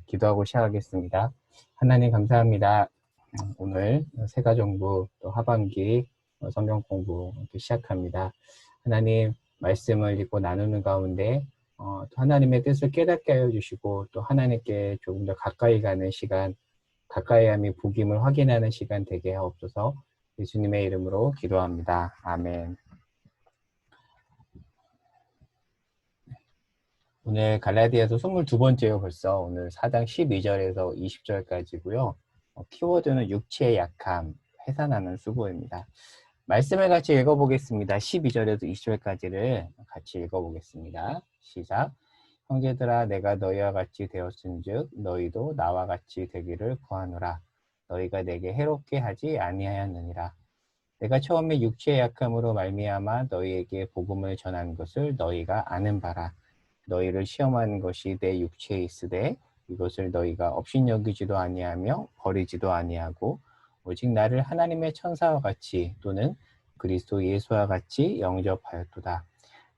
기도하고 시작하겠습니다. 하나님 감사합니다. 오늘 새가정부 또 하반기 성경 공부 시작합니다. 하나님 말씀을 읽고 나누는 가운데 또 하나님의 뜻을 깨닫게 하여 주시고 또 하나님께 조금 더 가까이 가는 시간, 가까이 함이 복임을 확인하는 시간 되게 하옵소서. 예수님의 이름으로 기도합니다. 아멘. 오늘 갈라디아서 22번째요. 벌써 오늘 4장 12절에서 20절까지고요. 키워드는 육체의 약함, 해산하는 수고입니다. 말씀을 같이 읽어보겠습니다. 12절에서 20절까지를 같이 읽어보겠습니다. 시작. 형제들아 내가 너희와 같이 되었은즉 너희도 나와 같이 되기를 구하노라. 너희가 내게 해롭게 하지 아니하였느니라. 내가 처음에 육체의 약함으로 말미암아 너희에게 복음을 전한 것을 너희가 아는 바라. 너희를 시험하는 것이 내 육체에 있으되 이것을 너희가 업신여기지도 아니하며 버리지도 아니하고 오직 나를 하나님의 천사와 같이 또는 그리스도 예수와 같이 영접하였도다.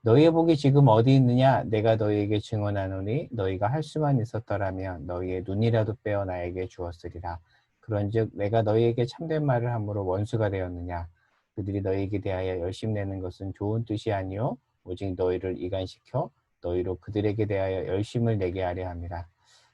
너희의 복이 지금 어디 있느냐? 내가 너희에게 증언하노니 너희가 할 수만 있었더라면 너희의 눈이라도 빼어 나에게 주었으리라. 그런즉 내가 너희에게 참된 말을 함으로 원수가 되었느냐? 그들이 너희에게 대하여 열심내는 것은 좋은 뜻이 아니요 오직 너희를 이간시켜 너희로 그들에게 대하여 열심을 내게 하려 함이라.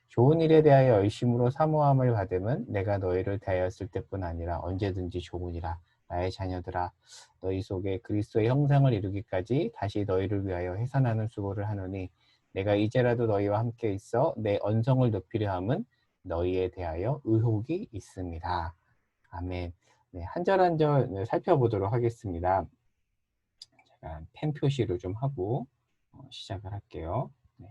좋은 일에 대하여 열심으로 사모함을 받음은 내가 너희를 대하였을 때뿐 아니라 언제든지 좋으니라. 나의 자녀들아 너희 속에 그리스도의 형상을 이루기까지 다시 너희를 위하여 해산하는 수고를 하노니 내가 이제라도 너희와 함께 있어 내 언성을 높이려 함은 너희에 대하여 의혹이 있습니다. 아멘. 네, 한 절 한 절 살펴보도록 하겠습니다. 제가 펜 표시를 좀 하고 시작을 할게요. 네.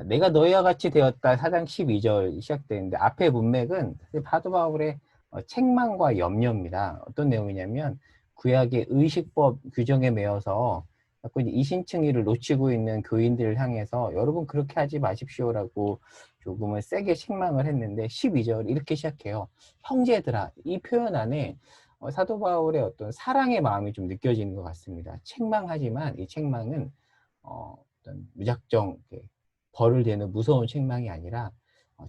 내가 너희와 같이 되었다 4장 12절 시작되는데 앞에 문맥은 사도 바울의 책망과 염려입니다. 어떤 내용이냐면 구약의 의식법 규정에 매여서 자꾸 이신층이를 놓치고 있는 교인들을 향해서 여러분 그렇게 하지 마십시오라고 조금은 세게 책망을 했는데 12절 이렇게 시작해요. 형제들아. 이 표현 안에 사도 바울의 어떤 사랑의 마음이 좀 느껴지는 것 같습니다. 책망하지만 이 책망은 어떤 무작정 벌을 대는 무서운 책망이 아니라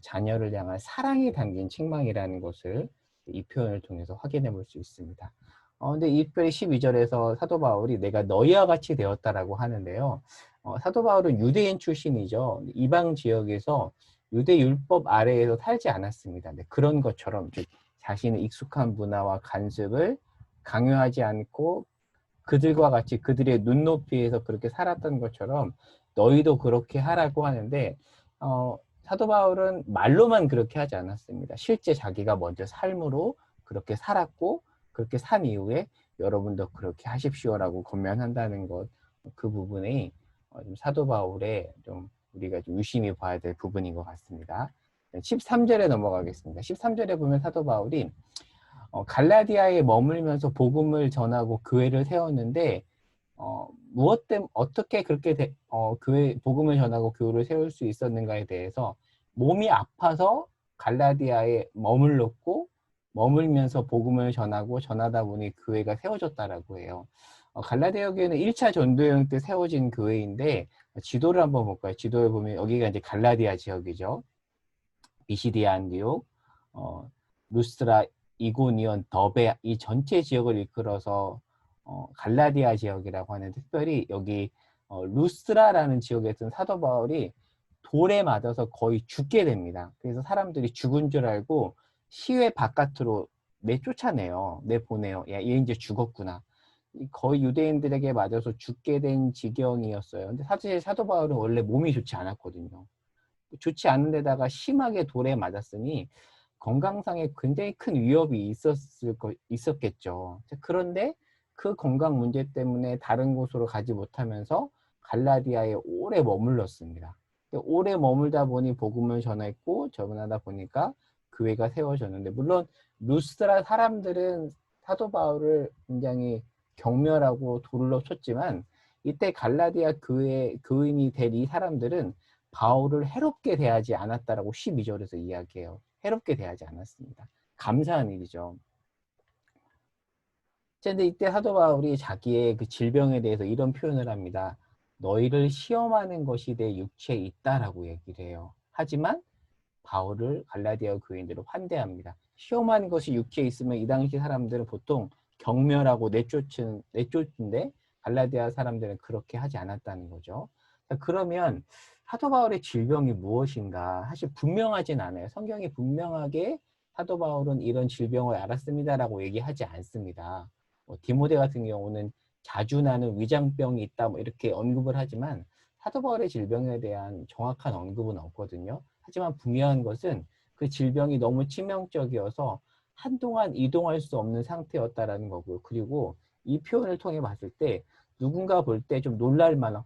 자녀를 향한 사랑이 담긴 책망이라는 것을 이 표현을 통해서 확인해 볼 수 있습니다. 근데 이 편 12절에서 사도 바울이 내가 너희와 같이 되었다라고 하는데요. 사도 바울은 유대인 출신이죠. 이방 지역에서 유대 율법 아래에서 살지 않았습니다. 그런 것처럼 자신의 익숙한 문화와 관습을 강요하지 않고 그들과 같이 그들의 눈높이에서 그렇게 살았던 것처럼 너희도 그렇게 하라고 하는데 사도 바울은 말로만 그렇게 하지 않았습니다. 실제 자기가 먼저 삶으로 그렇게 살았고 그렇게 산 이후에 여러분도 그렇게 하십시오라고 권면한다는 것, 그 부분이 좀 사도 바울의 좀 우리가 좀 유심히 봐야 될 부분인 것 같습니다. 13절에 넘어가겠습니다. 13절에 보면 사도 바울이 갈라디아에 머물면서 복음을 전하고 교회를 세웠는데 무엇 때문에 어떻게 그렇게 교회 복음을 전하고 교회를 세울 수 있었는가에 대해서 몸이 아파서 갈라디아에 머물렀고 머물면서 복음을 전하다 보니 교회가 세워졌다라고 해요. 갈라디아 교회는 1차 전도여행 때 세워진 교회인데 지도를 한번 볼까요? 지도에 보면 여기가 이제 갈라디아 지역이죠. 비시디아 안디옥, 루스트라, 이고니온, 더베 이 전체 지역을 이끌어서 갈라디아 지역이라고 하는데 특별히 여기 루스트라라는 지역에서는 사도 바울이 돌에 맞아서 거의 죽게 됩니다. 그래서 사람들이 죽은 줄 알고 시외 바깥으로 내쫓아내요. 내보내요. 야, 얘 이제 죽었구나. 거의 유대인들에게 맞아서 죽게 된 지경이었어요. 근데 사실 사도 바울은 원래 몸이 좋지 않았거든요. 좋지 않은 데다가 심하게 돌에 맞았으니 건강상에 굉장히 큰 위협이 있었겠죠. 그런데 그 건강 문제 때문에 다른 곳으로 가지 못하면서 갈라디아에 오래 머물렀습니다. 오래 머물다 보니 복음을 전했고 전하다 보니까 교회가 세워졌는데 물론 루스드라 사람들은 사도 바울을 굉장히 경멸하고 돌로 쳤지만 이때 갈라디아 교인이 된 이 사람들은 바울을 해롭게 대하지 않았다라고 12절에서 이야기해요. 해롭게 대하지 않았습니다. 감사한 일이죠. 그런데 이때 사도 바울이 자기의 그 질병에 대해서 이런 표현을 합니다. 너희를 시험하는 것이 내 육체에 있다라고 얘기를 해요. 하지만 바울을 갈라디아 교인들을 환대합니다. 시험한 것이 육체에 있으면 이 당시 사람들은 보통 경멸하고 내쫓는데 갈라디아 사람들은 그렇게 하지 않았다는 거죠. 그러면 사도 바울의 질병이 무엇인가? 사실 분명하진 않아요. 성경이 분명하게 사도 바울은 이런 질병을 앓았습니다라고 얘기하지 않습니다. 디모데 같은 경우는 자주 나는 위장병이 있다 뭐 이렇게 언급을 하지만 사도 바울의 질병에 대한 정확한 언급은 없거든요. 하지만 분명한 것은 그 질병이 너무 치명적이어서 한동안 이동할 수 없는 상태였다라는 거고요. 그리고 이 표현을 통해 봤을 때 누군가 볼 때 좀 놀랄 만한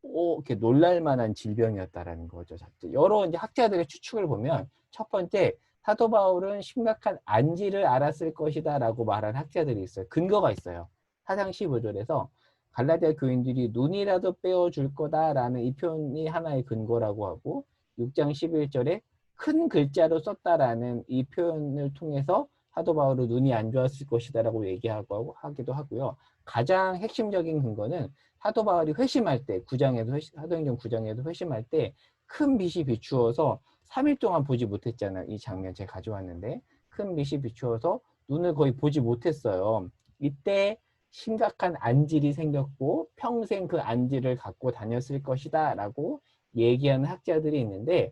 이렇게 놀랄 만한 질병이었다라는 거죠. 여러 이제 학자들의 추측을 보면 첫 번째 사도 바울은 심각한 안지를 앓았을 것이다라고 말한 학자들이 있어요. 근거가 있어요. 4장 15절에서 갈라디아 교인들이 눈이라도 빼어줄 거다라는 이 표현이 하나의 근거라고 하고 6장 11절에 큰 글자로 썼다라는 이 표현을 통해서 사도 바울은 눈이 안 좋았을 것이다라고 얘기하고 하기도 하고요. 가장 핵심적인 근거는 사도 바울이 회심할 때 사도행전 9장에도 회심할 때 큰 빛이 비추어서 3일 동안 보지 못했잖아요. 이 장면 제가 가져왔는데 큰 빛이 비추어서 눈을 거의 보지 못했어요. 이때 심각한 안질이 생겼고 평생 그 안질을 갖고 다녔을 것이다 라고 얘기하는 학자들이 있는데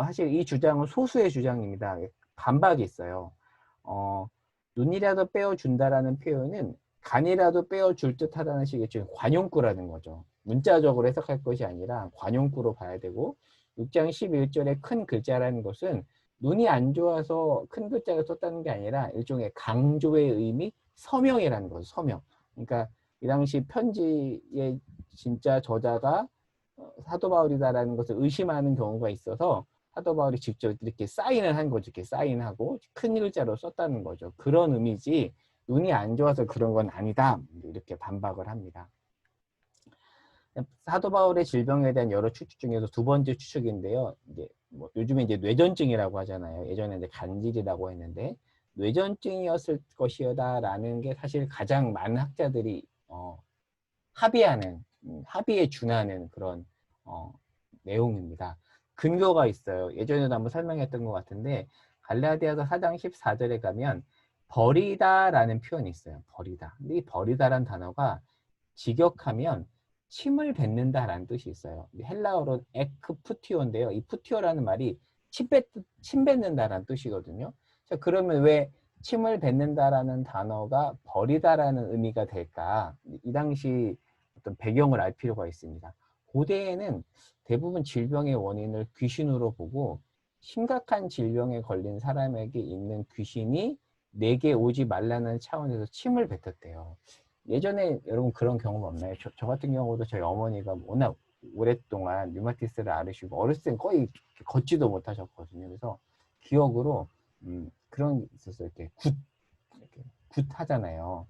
사실 이 주장은 소수의 주장입니다. 반박이 있어요. 눈이라도 빼어준다라는 표현은 간이라도 빼어줄 듯 하다는 식의 관용구라는 거죠. 문자적으로 해석할 것이 아니라 관용구로 봐야 되고 6장 11절에 큰 글자라는 것은 눈이 안 좋아서 큰 글자를 썼다는 게 아니라 일종의 강조의 의미, 서명이라는 거죠. 서명. 그러니까 이 당시 편지의 진짜 저자가 사도 바울이다라는 것을 의심하는 경우가 있어서 사도 바울이 직접 이렇게 사인을 한 거죠. 이렇게 사인하고 큰 글자로 썼다는 거죠. 그런 의미지 눈이 안 좋아서 그런 건 아니다. 이렇게 반박을 합니다. 사도 바울의 질병에 대한 여러 추측 중에서 두 번째 추측인데요. 이제 요즘에 이제 뇌전증이라고 하잖아요. 예전에 이제 간질이라고 했는데 뇌전증이었을 것이다라는 게 사실 가장 많은 학자들이 합의에 준하는 그런 내용입니다. 근거가 있어요. 예전에도 한번 설명했던 것 같은데 갈라디아서 4장 14절에 가면 버리다라는 표현이 있어요. 버리다. 근데 이 버리다라는 단어가 직역하면 침을 뱉는다라는 뜻이 있어요. 헬라어로 에크푸티오인데요. 이 푸티오라는 말이 침 뱉는다라는 뜻이거든요. 자, 그러면 왜 침을 뱉는다라는 단어가 버리다라는 의미가 될까? 이 당시 어떤 배경을 알 필요가 있습니다. 고대에는 대부분 질병의 원인을 귀신으로 보고 심각한 질병에 걸린 사람에게 있는 귀신이 내게 오지 말라는 차원에서 침을 뱉었대요. 예전에 여러분 그런 경험 없나요? 저 같은 경우도 저희 어머니가 워낙 오랫동안 류마티스를 앓으시고 어렸을 땐 거의 걷지도 못하셨거든요. 그래서 기억으로 그런 게 있었어요. 이렇게 굿 하잖아요.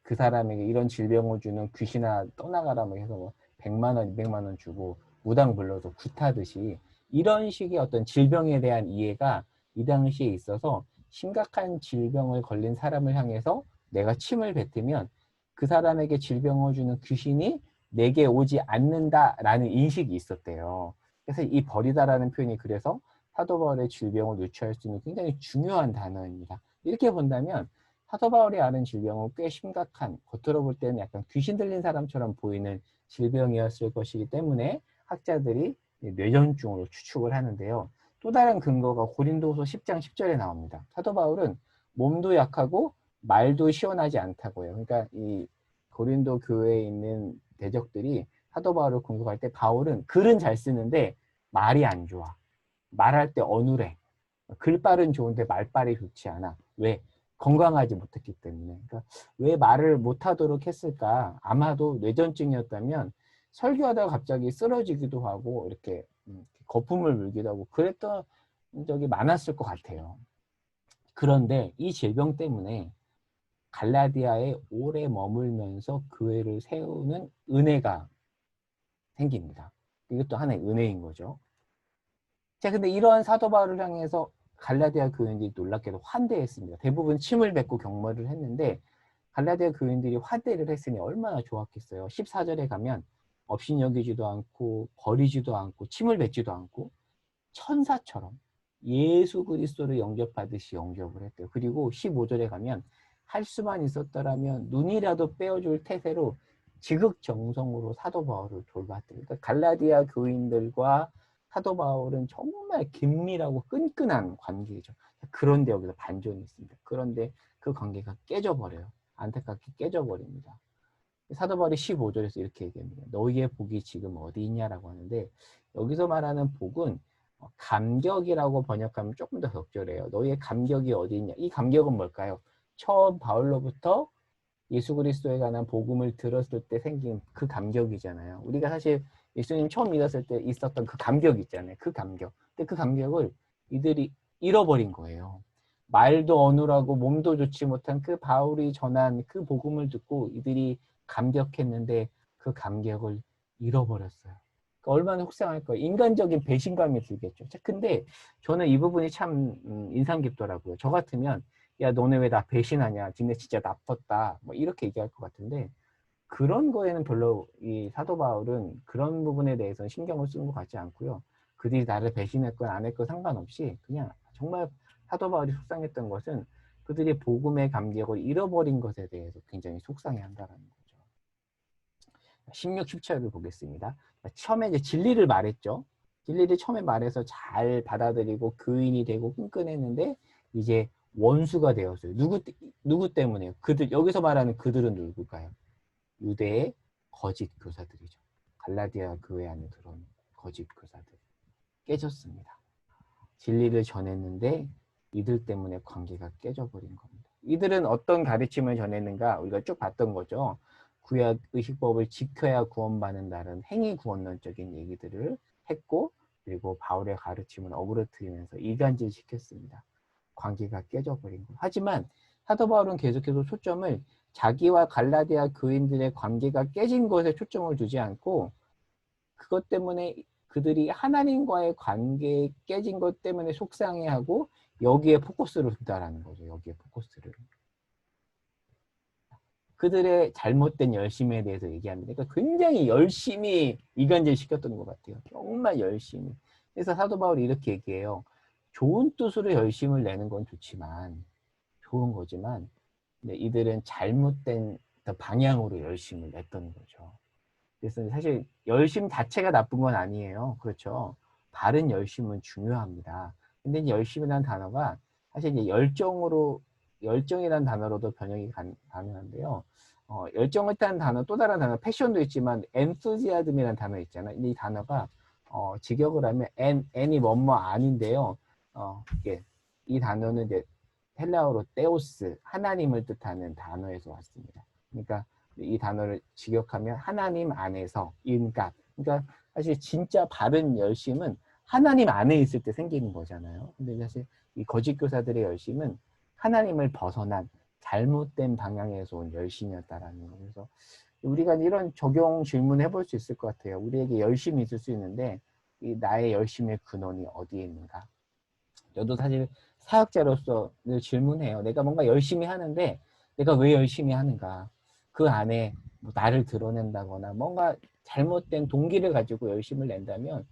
그 사람에게 이런 질병을 주는 귀신아 떠나가라 뭐 해서 뭐 100만 원, 200만 원 주고 무당 불러서 굿하듯이 이런 식의 어떤 질병에 대한 이해가 이 당시에 있어서 심각한 질병을 걸린 사람을 향해서 내가 침을 뱉으면 그 사람에게 질병을 주는 귀신이 내게 오지 않는다라는 인식이 있었대요. 그래서 이 버리다라는 표현이 그래서 사도 바울의 질병을 유추할 수 있는 굉장히 중요한 단어입니다. 이렇게 본다면 사도 바울이 앓은 질병은 꽤 심각한, 겉으로 볼 때는 약간 귀신 들린 사람처럼 보이는 질병이었을 것이기 때문에 학자들이 뇌전증으로 추측을 하는데요. 또 다른 근거가 고린도서 10장 10절에 나옵니다. 사도 바울은 몸도 약하고 말도 시원하지 않다고요. 그러니까 이 고린도 교회에 있는 대적들이 사도 바울을 공격할 때 바울은 글은 잘 쓰는데 말이 안 좋아. 말할 때 어눌해. 글발은 좋은데 말발이 좋지 않아. 왜? 건강하지 못했기 때문에. 그러니까 왜 말을 못하도록 했을까? 아마도 뇌전증이었다면 설교하다가 갑자기 쓰러지기도 하고 이렇게 거품을 물기도 하고 그랬던 적이 많았을 것 같아요. 그런데 이 질병 때문에 갈라디아에 오래 머물면서 교회를 세우는 은혜가 생깁니다. 이것도 하나의 은혜인 거죠. 자, 근데 이러한 사도 바울을 향해서 갈라디아 교인들이 놀랍게도 환대했습니다. 대부분 침을 뱉고 경멸을 했는데 갈라디아 교인들이 환대를 했으니 얼마나 좋았겠어요. 14절에 가면 업신여기지도 않고 버리지도 않고 침을 뱉지도 않고 천사처럼 예수 그리스도를 영접하듯이 영접을 했대요. 그리고 15절에 가면 할 수만 있었더라면 눈이라도 빼어줄 태세로 지극정성으로 사도 바울을 돌봤대요. 그러니까 갈라디아 교인들과 사도 바울은 정말 긴밀하고 끈끈한 관계죠. 그런데 여기서 반전이 있습니다. 그런데 그 관계가 깨져버려요. 안타깝게 깨져버립니다. 사도 바울이 15절에서 이렇게 얘기합니다. 너희의 복이 지금 어디 있냐라고 하는데, 여기서 말하는 복은 감격이라고 번역하면 조금 더 적절해요. 너희의 감격이 어디 있냐. 이 감격은 뭘까요? 처음 바울로부터 예수 그리스도에 관한 복음을 들었을 때 생긴 그 감격이잖아요. 우리가 사실 예수님 처음 믿었을 때 있었던 그 감격 있잖아요. 그 감격. 근데 그 감격을 이들이 잃어버린 거예요. 말도 어눌하고 몸도 좋지 못한 그 바울이 전한 그 복음을 듣고 이들이 감격했는데 그 감격을 잃어버렸어요. 그러니까 얼마나 속상할까요? 인간적인 배신감이 들겠죠. 근데 저는 이 부분이 참 인상 깊더라고요. 저 같으면 야, 너네 왜 나 배신하냐? 니네 진짜 나빴다. 뭐 이렇게 얘기할 것 같은데, 그런 거에는 별로 이 사도 바울은 그런 부분에 대해서는 신경을 쓰는 것 같지 않고요. 그들이 나를 배신했건 안 했건 상관없이 그냥 정말 사도 바울이 속상했던 것은 그들이 복음의 감격을 잃어버린 것에 대해서 굉장히 속상해한다는 거죠. 16, 17절을 보겠습니다. 처음에 이제 진리를 말했죠. 진리를 처음에 말해서 잘 받아들이고 교인이 되고 끈끈했는데 이제 원수가 되었어요. 누구 때문에요? 그들, 여기서 말하는 그들은 누굴까요? 유대의 거짓 교사들이죠. 갈라디아 교회 안에 들어온 거짓 교사들. 깨졌습니다. 진리를 전했는데 이들 때문에 관계가 깨져버린 겁니다. 이들은 어떤 가르침을 전했는가? 우리가 쭉 봤던 거죠. 구약 의식법을 지켜야 구원받는다는 행위 구원론적인 얘기들을 했고, 그리고 바울의 가르침을 어그러뜨리면서 이간질 시켰습니다. 관계가 깨져버린 거. 하지만 사도 바울은 계속해서 초점을 자기와 갈라디아 교인들의 관계가 깨진 것에 초점을 두지 않고, 그것 때문에 그들이 하나님과의 관계에 깨진 것 때문에 속상해하고 여기에 포커스를 둔다라는 거죠. 여기에 포커스를. 그들의 잘못된 열심에 대해서 얘기합니다. 그러니까 굉장히 열심히 이간질 시켰던 것 같아요. 정말 열심히. 그래서 사도 바울이 이렇게 얘기해요. 좋은 뜻으로 열심을 내는 건 좋지만, 좋은 거지만, 근데 이들은 잘못된 방향으로 열심을 냈던 거죠. 그래서 사실 열심 자체가 나쁜 건 아니에요. 그렇죠. 바른 열심은 중요합니다. 근데 이제 열심이라는 단어가 사실 이제 열정이라는 단어로도 번역이 가능한데요. 열정을 타는 단어, 또 다른 단어, 패션도 있지만, enthusiasm이라는 단어 있잖아요. 근데 이 단어가, 직역을 하면, n이 뭐뭐 아닌데요. 이게, 이 단어는 이제 헬라어로 테오스, 하나님을 뜻하는 단어에서 왔습니다. 그러니까, 이 단어를 직역하면 하나님 안에서 인간. 그러니까 사실 진짜 바른 열심은 하나님 안에 있을 때 생기는 거잖아요. 근데 사실 이 거짓 교사들의 열심은 하나님을 벗어난 잘못된 방향에서 온 열심이었다라는 거. 그래서 우리가 이런 적용 질문 해볼 수 있을 것 같아요. 우리에게 열심이 있을 수 있는데 이 나의 열심의 근원이 어디에 있는가? 저도 사실 사역자로서 늘 질문해요. 내가 뭔가 열심히 하는데 내가 왜 열심히 하는가? 그 안에 뭐 나를 드러낸다거나 뭔가 잘못된 동기를 가지고 열심을 낸다면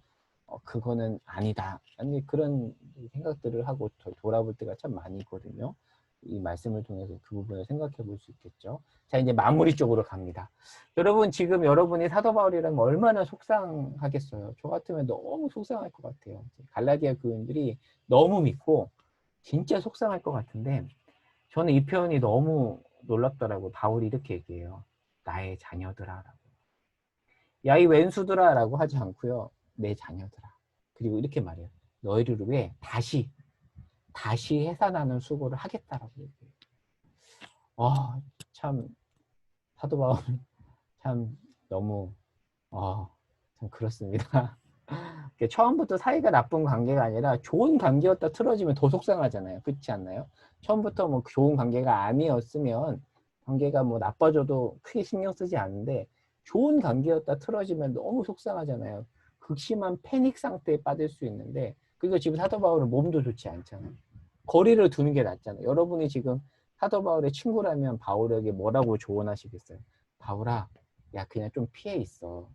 그거는 아니다. 아니 그런 생각들을 하고 돌아볼 때가 참 많이 있거든요. 이 말씀을 통해서 그 부분을 생각해 볼 수 있겠죠. 자, 이제 마무리 쪽으로 갑니다. 여러분, 지금 여러분이 사도 바울이라면 얼마나 속상하겠어요. 저 같으면 너무 속상할 것 같아요. 갈라디아 교인들이 너무 믿고 진짜 속상할 것 같은데 저는 이 표현이 너무 놀랍더라고요. 바울이 이렇게 얘기해요. 나의 자녀들아라고. 야, 이 왼수들아라고 하지 않고요. 내 자녀들아. 그리고 이렇게 말해요. 너희를 위해 다시 해산하는 수고를 하겠다라고 얘기해요. 참 사도 바울 참 너무 참 그렇습니다. 처음부터 사이가 나쁜 관계가 아니라 좋은 관계였다 틀어지면 더 속상하잖아요. 그렇지 않나요? 처음부터 뭐 좋은 관계가 아니었으면 관계가 뭐 나빠져도 크게 신경 쓰지 않는데 좋은 관계였다 틀어지면 너무 속상하잖아요. 극심한 패닉 상태에 빠질 수 있는데 그리고 지금 사도 바울은 몸도 좋지 않잖아요. 거리를 두는 게 낫잖아요. 여러분이 지금 사도 바울의 친구라면 바울에게 뭐라고 조언하시겠어요? 바울아, 야 그냥 좀 피해 있어.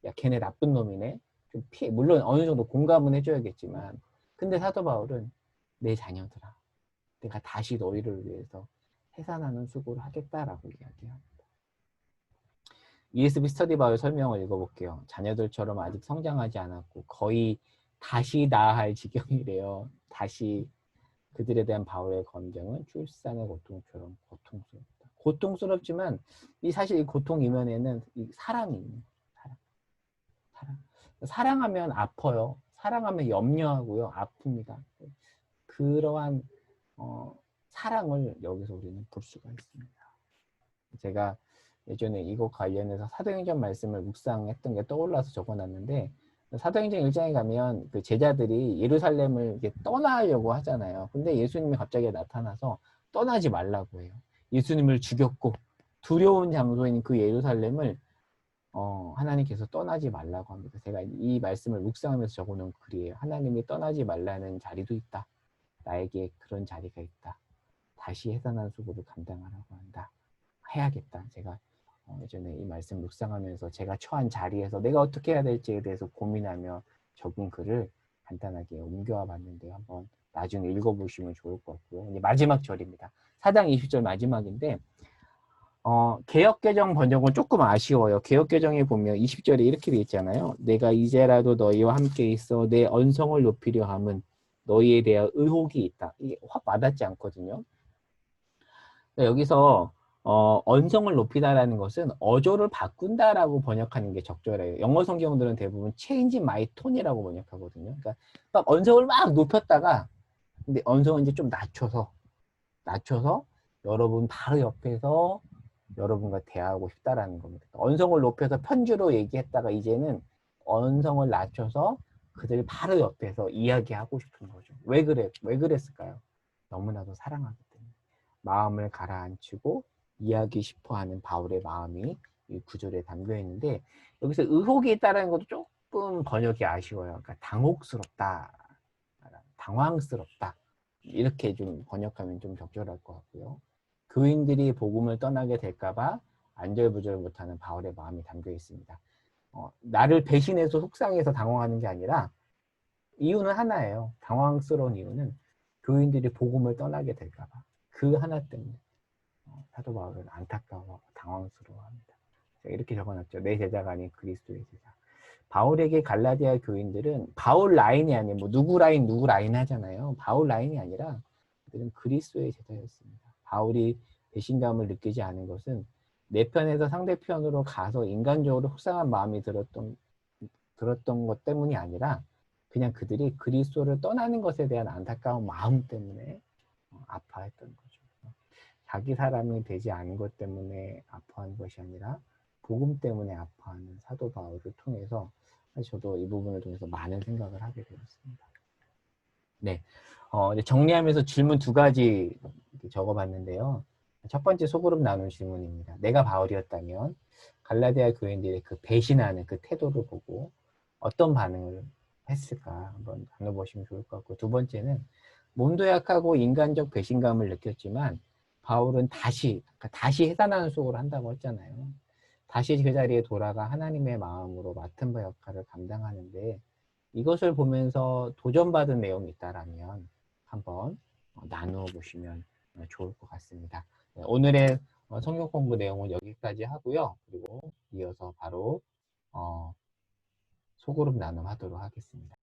야 걔네 나쁜 놈이네. 좀 피해. 물론 어느 정도 공감은 해줘야겠지만 근데 사도 바울은 내 자녀들아, 내가 다시 너희를 위해서 해산하는 수고를 하겠다라고 이야기합니다. ESV 스터디 바울 설명을 읽어볼게요. 자녀들처럼 아직 성장하지 않았고 거의 다시 낳아야 할 지경이래요. 다시 그들에 대한 바울의 검증은 출산의 고통처럼 고통스럽다. 고통스럽지만 사실 이 고통 이면에는 이 사랑이 있는 거예요. 사랑하면 아파요. 사랑하면 염려하고요. 아픕니다. 그러한 사랑을 여기서 우리는 볼 수가 있습니다. 제가 예전에 이거 관련해서 사도행전 말씀을 묵상했던 게 떠올라서 적어놨는데, 사도행전 1장에 가면 그 제자들이 예루살렘을 이렇게 떠나려고 하잖아요. 근데 예수님이 갑자기 나타나서 떠나지 말라고 해요. 예수님을 죽였고 두려운 장소인 그 예루살렘을 하나님께서 떠나지 말라고 합니다. 제가 이 말씀을 묵상하면서 적어놓은 글이에요. 하나님이 떠나지 말라는 자리도 있다. 나에게 그런 자리가 있다. 다시 해산한 수고를 감당하라고 한다. 해야겠다. 제가 예전에 이 말씀 묵상하면서 제가 처한 자리에서 내가 어떻게 해야 될지에 대해서 고민하며 적은 글을 간단하게 옮겨와 봤는데 한번 나중에 읽어보시면 좋을 것 같고요. 이제 마지막 절입니다. 4장 20절 마지막인데 개역개정 번역은 조금 아쉬워요. 개역개정에 보면 20절에 이렇게 돼 있잖아요. 내가 이제라도 너희와 함께 있어 내 언성을 높이려 함은 너희에 대한 의혹이 있다. 이게 확 와닿지 않거든요. 여기서 언성을 높이다라는 것은 어조를 바꾼다라고 번역하는 게 적절해요. 영어 성경들은 대부분 change my tone이라고 번역하거든요. 그러니까 막 언성을 막 높였다가 근데 언성을 이제 좀 낮춰서 여러분 바로 옆에서 여러분과 대화하고 싶다라는 겁니다. 언성을 높여서 편주로 얘기했다가 이제는 언성을 낮춰서 그들 바로 옆에서 이야기하고 싶은 거죠. 왜 그랬을까요? 너무나도 사랑하기 때문에. 마음을 가라앉히고 이야기 싶어하는 바울의 마음이 이 구절에 담겨 있는데 여기서 의혹이 있다는 것도 조금 번역이 아쉬워요. 그러니까 당황스럽다 이렇게 좀 번역하면 좀 적절할 것 같고요. 교인들이 복음을 떠나게 될까봐 안절부절 못하는 바울의 마음이 담겨 있습니다. 나를 배신해서 속상해서 당황하는 게 아니라 이유는 하나예요. 당황스러운 이유는 교인들이 복음을 떠나게 될까봐 그 하나 때문에 사도 바울은 안타까워하고 당황스러워합니다. 제가 이렇게 적어놨죠. 내 제자가 아닌 그리스도의 제자. 바울에게 갈라디아 교인들은 바울 라인이 아니에요. 뭐 누구 라인 하잖아요. 바울 라인이 아니라 그들은 그리스도의 제자였습니다. 바울이 배신감을 느끼지 않은 것은 내 편에서 상대편으로 가서 인간적으로 속상한 마음이 들었던 것 때문이 아니라 그냥 그들이 그리스도를 떠나는 것에 대한 안타까운 마음 때문에 아파했던 거죠. 자기 사람이 되지 않은 것 때문에 아파하는 것이 아니라 복음 때문에 아파하는 사도 바울을 통해서 저도 이 부분을 통해서 많은 생각을 하게 되었습니다. 네, 이제 정리하면서 질문 2가지 적어봤는데요. 첫 번째 소그룹 나눈 질문입니다. 내가 바울이었다면 갈라디아 교인들의 그 배신하는 그 태도를 보고 어떤 반응을 했을까 한번 나눠보시면 좋을 것 같고, 두 번째는 몸도 약하고 인간적 배신감을 느꼈지만 바울은 다시 해산하는 수고를 한다고 했잖아요. 다시 그 자리에 돌아가 하나님의 마음으로 맡은 바 역할을 감당하는데 이것을 보면서 도전받은 내용이 있다라면 한번 나누어 보시면 좋을 것 같습니다. 오늘의 성경 공부 내용은 여기까지 하고요. 그리고 이어서 바로 소그룹 나눔 하도록 하겠습니다.